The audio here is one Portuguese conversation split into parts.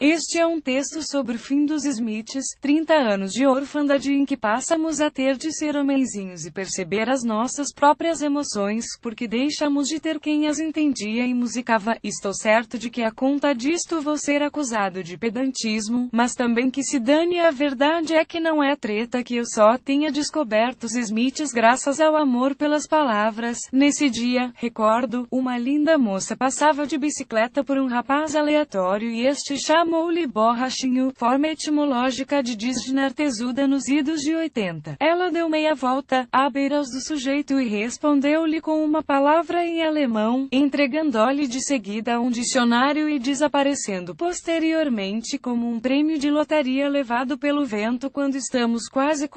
Este é um texto sobre o fim dos Smiths, 30 anos de orfandade em que passamos a ter de ser homenzinhos e perceber as nossas próprias emoções, porque deixamos de ter quem as entendia e musicava. Estou certo de que a conta disto vou ser acusado de pedantismo, mas também que se dane, a verdade é que não é treta que eu só tenha descoberto os Smiths graças ao amor pelas palavras. Nesse dia, recordo, uma linda moça passava de bicicleta por um rapaz aleatório e este chamou-lhe borrachinho, forma etimológica de Disney tesuda nos idos de 80. Ela deu meia volta, à beiras do sujeito e respondeu-lhe com uma palavra em alemão, entregando-lhe de seguida um dicionário e desaparecendo posteriormente como um prêmio de lotaria levado pelo vento quando estamos quase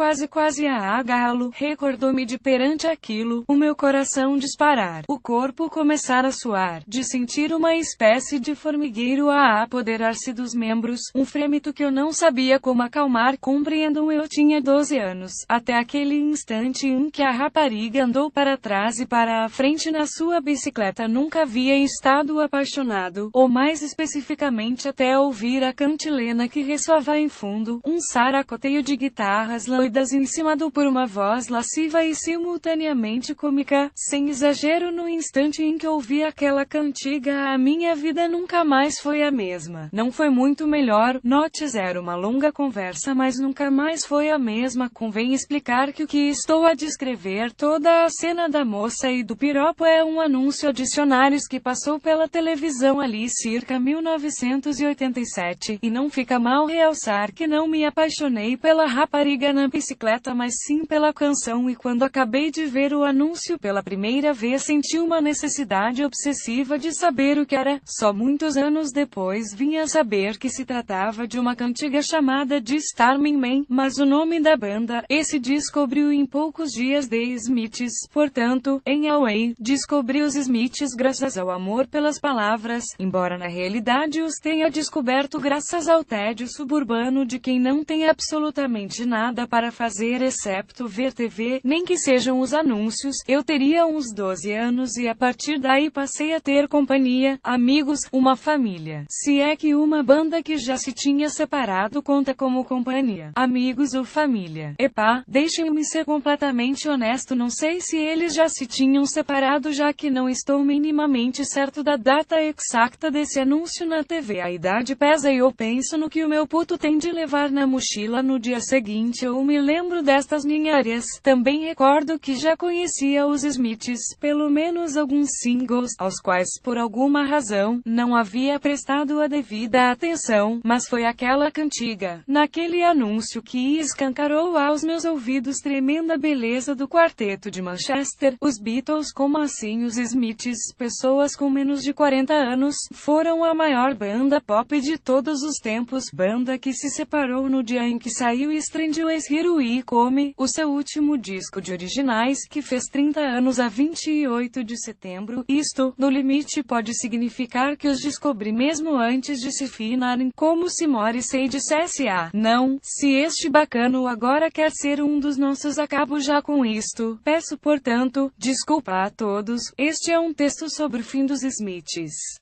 a agarrá-lo. Recordou-me de perante aquilo, o meu coração disparar, o corpo começar a suar, de sentir uma espécie de formigueiro a apoderar-se dos membros, um frêmito que eu não sabia como acalmar. Compreendam, eu tinha 12 anos, até aquele instante em que a rapariga andou para trás e para a frente na sua bicicleta nunca havia estado apaixonado, ou mais especificamente até ouvir a cantilena que ressoava em fundo, um saracoteio de guitarras loidas em cima do por uma voz lasciva e simultaneamente cômica, sem exagero. No instante em que ouvi aquela cantiga, a minha vida nunca mais foi a mesma. Não foi muito melhor, note zero, uma longa conversa, mas nunca mais foi a mesma. Convém explicar que o que estou a descrever, toda a cena da moça e do piropo, é um anúncio a dicionários que passou pela televisão ali circa 1987, e não fica mal realçar que não me apaixonei pela rapariga na bicicleta, mas sim pela canção, e quando acabei de ver o anúncio pela primeira vez senti uma necessidade obsessiva de saber o que era. Só muitos anos depois vim a saber que se tratava de uma cantiga chamada de Starman Man, mas o nome da banda, esse descobriu em poucos dias de Smiths. Portanto, em Away, descobri os Smiths graças ao amor pelas palavras, embora na realidade os tenha descoberto graças ao tédio suburbano de quem não tem absolutamente nada para fazer excepto ver TV, nem que sejam os anúncios. Eu teria uns 12 anos e a partir daí passei a ter companhia, amigos, uma família. Se é que uma banda que já se tinha separado conta como companhia, amigos ou família. Epá, deixem-me ser completamente honesto, não sei se eles já se tinham separado, já que não estou minimamente certo da data exata desse anúncio na TV. A idade pesa e eu penso no que o meu puto tem de levar na mochila no dia seguinte. Eu me lembro destas ninharias. Também recordo que já conhecia os Smiths, pelo menos alguns singles, aos quais por alguma razão não havia prestado a devida atenção, mas foi aquela cantiga, naquele anúncio, que escancarou aos meus ouvidos tremenda beleza do quarteto de Manchester. Os Beatles, como assim os Smiths, pessoas com menos de 40 anos, foram a maior banda pop de todos os tempos, banda que se separou no dia em que saiu Strange Ways Here We Come, o seu último disco de originais, que fez 30 anos a 28 de setembro. Isto, no limite, pode significar que os descobri mesmo antes de se finarem, como se Morrissey dissesse não, se este bacano agora quer ser um dos nossos. Acabo já com isto. Peço, portanto, desculpa a todos. Este é um texto sobre o fim dos Smiths.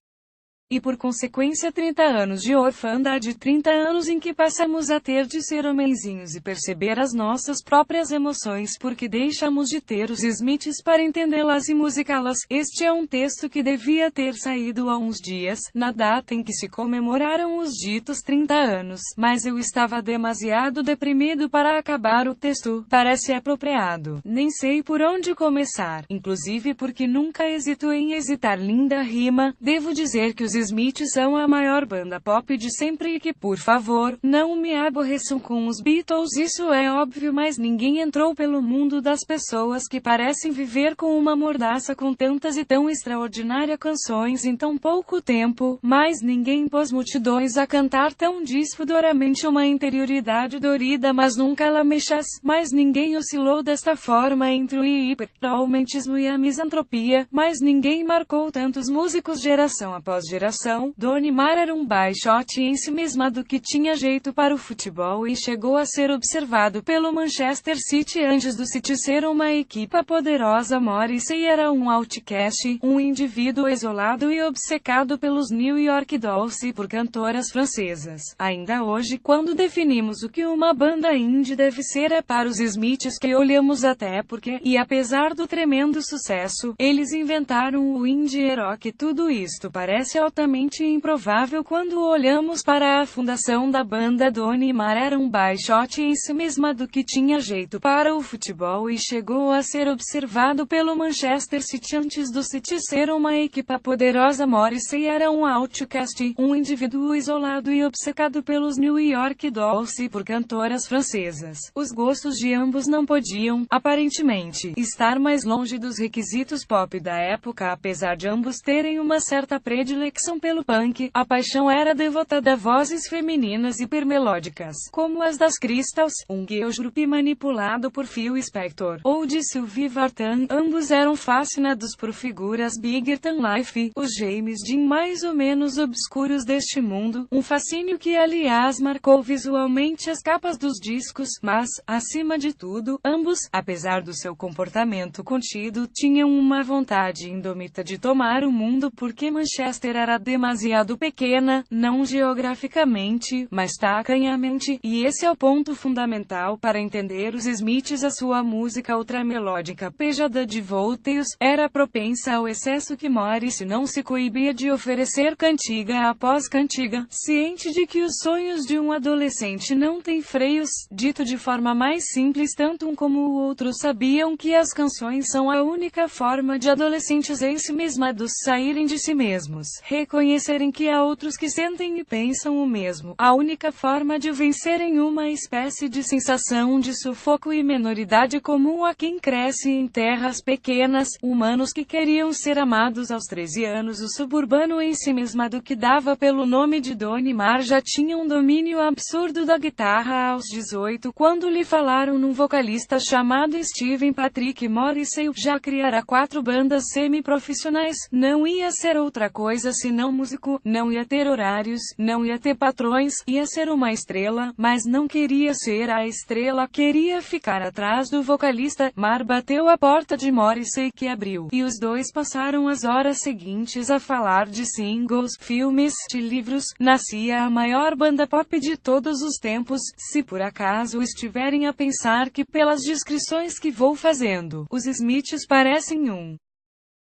E por consequência 30 anos de orfandade, 30 anos em que passamos a ter de ser homenzinhos e perceber as nossas próprias emoções porque deixamos de ter os Smiths para entendê-las e musicá-las. Este é um texto que devia ter saído há uns dias, na data em que se comemoraram os ditos 30 anos, mas eu estava demasiado deprimido para acabar o texto. Parece apropriado. Nem sei por onde começar, inclusive porque nunca hesito em hesitar. Linda rima. Devo dizer que os Smiths são a maior banda pop de sempre e que, por favor, não me aborreçam com os Beatles. Isso é óbvio, mas ninguém entrou pelo mundo das pessoas que parecem viver com uma mordaça com tantas e tão extraordinárias canções em tão pouco tempo, mas ninguém pôs multidões a cantar tão desfudoramente uma interioridade dorida mas nunca lamechas, mas ninguém oscilou desta forma entre o hiperromantismo e a misantropia, mas ninguém marcou tantos músicos geração após geração geração, Dona Mar era um baixote ensimesmado que tinha jeito para o futebol e chegou a ser observado pelo Manchester City antes do City ser uma equipa poderosa. Morrissey era um outcast, um indivíduo isolado e obcecado pelos New York Dolls e por cantoras francesas. Ainda hoje, quando definimos o que uma banda indie deve ser, é para os Smiths que olhamos, até porque, e apesar do tremendo sucesso, eles inventaram o indie rock. Tudo isto parece altamente improvável quando olhamos para a fundação da banda. Dona Mar era um baixote ensimesmado que tinha jeito para o futebol e chegou a ser observado pelo Manchester City antes do City ser uma equipa poderosa. Morrissey era um outcast, um indivíduo isolado e obcecado pelos New York Dolls e por cantoras francesas. Os gostos de ambos não podiam, aparentemente, estar mais longe dos requisitos pop da época. Apesar de ambos terem uma certa predileção pelo punk, a paixão era devotada a vozes femininas hipermelódicas, como as das Crystals, um girl group manipulado por Phil Spector, ou de Sylvie Vartan. Ambos eram fascinados por figuras bigger than life, os James Dean mais ou menos obscuros deste mundo, um fascínio que aliás marcou visualmente as capas dos discos, mas, acima de tudo, ambos, apesar do seu comportamento contido, tinham uma vontade indômita de tomar o mundo, porque Manchester era demasiado pequena, não geograficamente, mas tacanhamente, e esse é o ponto fundamental para entender os Smiths. A sua música ultramelódica, pejada de volteios, era propensa ao excesso que Morrissey não se coibia de oferecer cantiga após cantiga, ciente de que os sonhos de um adolescente não têm freios. Dito de forma mais simples, tanto um como o outro sabiam que as canções são a única forma de adolescentes ensimesmados saírem de si mesmos, reconhecerem que há outros que sentem e pensam o mesmo, a única forma de vencerem uma espécie de sensação de sufoco e menoridade comum a quem cresce em terras pequenas, humanos que queriam ser amados aos 13 anos. O suburbano ensimesmado que dava pelo nome de Dona Mar já tinha um domínio absurdo da guitarra aos 18, quando lhe falaram num vocalista chamado Steven Patrick. Morrissey já criara 4 bandas semi-profissionais, não ia ser outra coisa senão músico, não ia ter horários, não ia ter patrões, ia ser uma estrela, mas não queria ser a estrela, queria ficar atrás do vocalista. Mar bateu a porta de Morrissey, que abriu, e os dois passaram as horas seguintes a falar de singles, filmes, de livros. Nascia a maior banda pop de todos os tempos. Se por acaso estiverem a pensar que pelas descrições que vou fazendo, os Smiths parecem um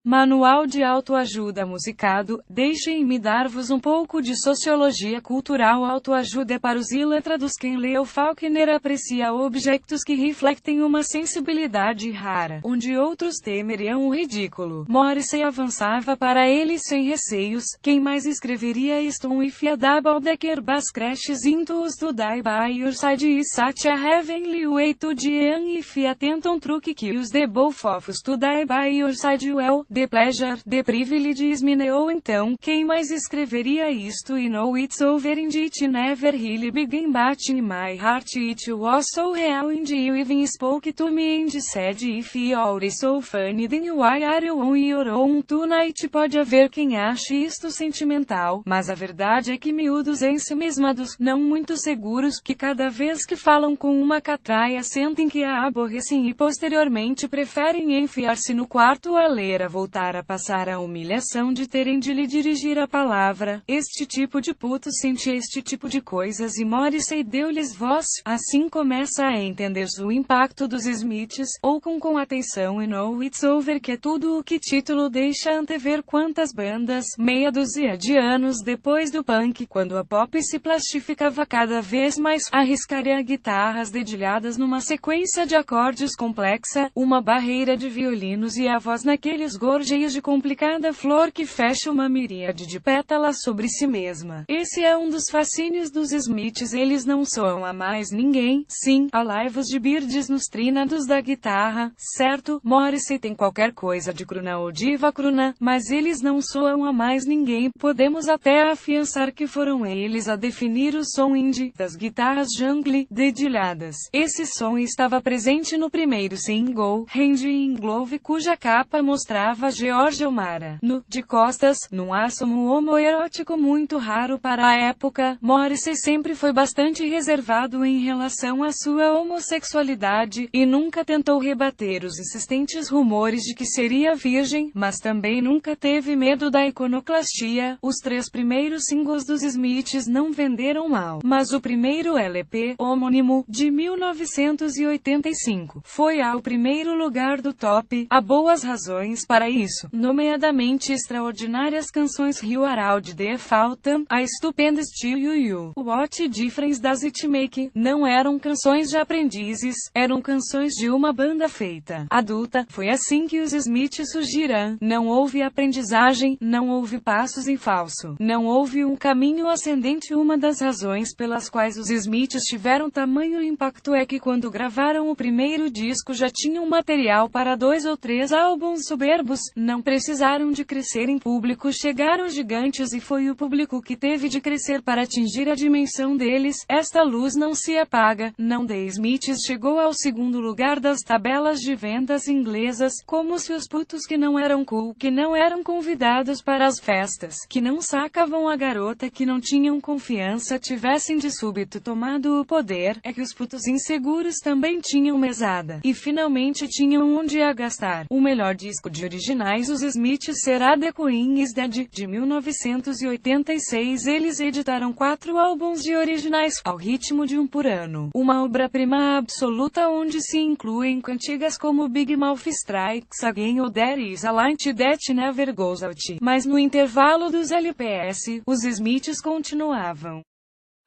manual de autoajuda musicado, deixem-me dar-vos um pouco de sociologia cultural. Autoajuda é para os iletrados. Quem leu Faulkner aprecia objetos que refletem uma sensibilidade rara, onde outros temeriam o ridículo. Morrissey avançava para ele sem receios. Quem mais escreveria isto? If a double-decker bus crashes into us to die by your side is such a heavenly way to die. If a Tenton truck kills the both of us to die by your side, well, the pleasure, the privilege is mine. Ou então, quem mais escreveria isto? I know it's over and it never really began, but in my heart it was so real, and you even spoke to me and said if you're so funny then why are you on your own tonight? Pode haver quem ache isto sentimental, mas a verdade é que miúdos ensimesmados, não muito seguros, que cada vez que falam com uma catraia sentem que a aborrecem e posteriormente preferem enfiar-se no quarto a ler, a voltar a passar a humilhação de terem de lhe dirigir a palavra. Este tipo de puto sente este tipo de coisas e Morrissey deu-lhes voz. Assim começa a entender-se o impacto dos Smiths, ou com atenção e know it's over, que é tudo o que título deixa antever. Quantas bandas, meia dúzia de anos depois do punk, quando a pop se plastificava cada vez mais, arriscaria guitarras dedilhadas numa sequência de acordes complexa, uma barreira de violinos e a voz naqueles gorjeios de complicada flor que fecha uma miríade de pétalas sobre si mesma. Esse é um dos fascínios dos Smiths. Eles não soam a mais ninguém. Sim, há laivos de birds nos trínados da guitarra, certo? Morrissey tem qualquer coisa de crooner ou diva crooner, mas eles não soam a mais ninguém. Podemos até afiançar que foram eles a definir o som indie das guitarras jungle dedilhadas. Esse som estava presente no primeiro single, Hand in Glove, cuja capa mostrava estava George O'Mara, nu, de costas, num assomo homoerótico muito raro para a época. Morrissey sempre foi bastante reservado em relação à sua homossexualidade, e nunca tentou rebater os insistentes rumores de que seria virgem, mas também nunca teve medo da iconoclastia. Os 3 primeiros singles dos Smiths não venderam mal, mas o primeiro LP, homônimo, de 1985, foi ao primeiro lugar do top. Há boas razões para isso, nomeadamente extraordinárias canções Rio Around the Fountain, a estupenda Still You, What Difference Does It Make, não eram canções de aprendizes, eram canções de uma banda feita adulta. Foi assim que os Smiths surgiram. Não houve aprendizagem, não houve passos em falso, não houve um caminho ascendente. Uma das razões pelas quais os Smiths tiveram tamanho impacto é que quando gravaram o primeiro disco já tinham material para 2 ou 3 álbuns soberbos, não precisaram de crescer em público, chegaram gigantes e foi o público que teve de crescer para atingir a dimensão deles. Esta luz não se apaga. Não, The Smiths chegou ao 2º lugar das tabelas de vendas inglesas, como se os putos que não eram cool, que não eram convidados para as festas, que não sacavam a garota, que não tinham confiança, tivessem de súbito tomado o poder. É que os putos inseguros também tinham mesada, e finalmente tinham onde a gastar. O melhor disco de originais os Smiths será The Queen is Dead, de 1986. Eles editaram 4 álbuns de originais, ao ritmo de um por ano. Uma obra-prima absoluta onde se incluem cantigas como Big Mouth Strikes Again ou There Is a Light That Never Goes Out. Mas no intervalo dos LPS, os Smiths continuavam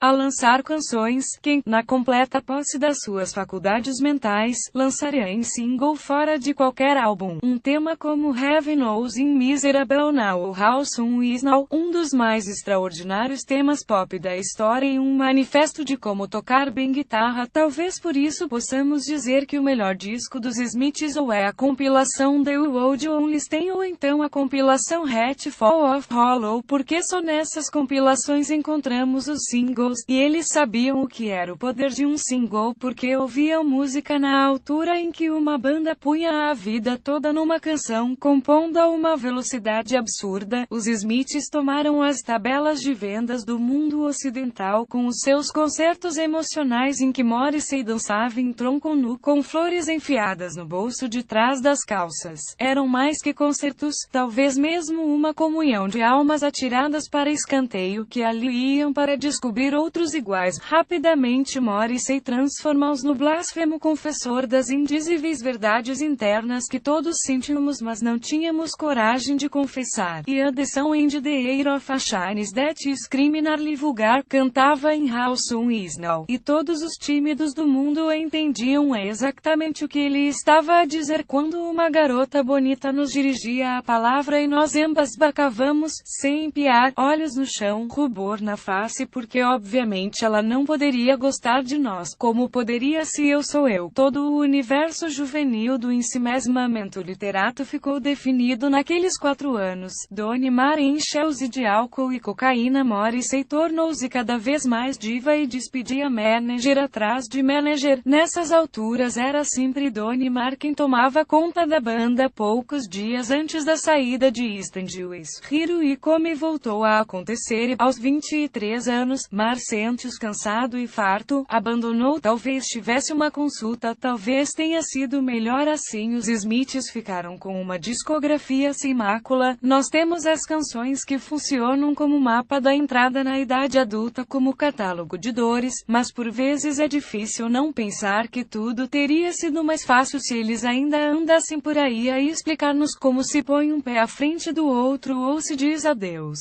a lançar canções que, na completa posse das suas faculdades mentais, lançariam em single fora de qualquer álbum. Um tema como Heaven Knows in Miserable Now ou How Soon Is Now, um dos mais extraordinários temas pop da história e um manifesto de como tocar bem guitarra. Talvez por isso possamos dizer que o melhor disco dos Smiths ou é a compilação The World Only Tem ou então a compilação Hat Fall of Hollow, porque só nessas compilações encontramos os singles. E eles sabiam o que era o poder de um single porque ouviam música na altura em que uma banda punha a vida toda numa canção, compondo a uma velocidade absurda. Os Smiths tomaram as tabelas de vendas do mundo ocidental com os seus concertos emocionais em que Morrissey dançava em tronco nu, com flores enfiadas no bolso de trás das calças. Eram mais que concertos, talvez mesmo uma comunhão de almas atiradas para escanteio que ali iam para descobrir outros iguais. Rapidamente Morrissey transforma-os no blasfemo confessor das indizíveis verdades internas que todos sentíamos mas não tínhamos coragem de confessar. E a deção em The Air of a Shines That is criminally vulgar, cantava em How Soon Is Now, e todos os tímidos do mundo entendiam exatamente o que ele estava a dizer quando uma garota bonita nos dirigia a palavra e nós ambas bacavamos, sem piar, olhos no chão, rubor na face porque obviamente ela não poderia gostar de nós, como poderia se eu sou eu. Todo o universo juvenil do ensimesmamento literato ficou definido naqueles 4 anos. Donnie Mar encheu-se de álcool e cocaína. Morrissey tornou-se cada vez mais diva e despedia manager atrás de manager. Nessas alturas era sempre Donnie Mar quem tomava conta da banda. Poucos dias antes da saída de Stand With Hiro e como voltou a acontecer aos 23 anos, Mar, sente-os cansado e farto, abandonou. Talvez tivesse uma consulta, talvez tenha sido melhor assim. Os Smiths ficaram com uma discografia sem mácula. Nós temos as canções que funcionam como mapa da entrada na idade adulta, como catálogo de dores, mas por vezes é difícil não pensar que tudo teria sido mais fácil se eles ainda andassem por aí a explicar-nos como se põe um pé à frente do outro ou se diz adeus.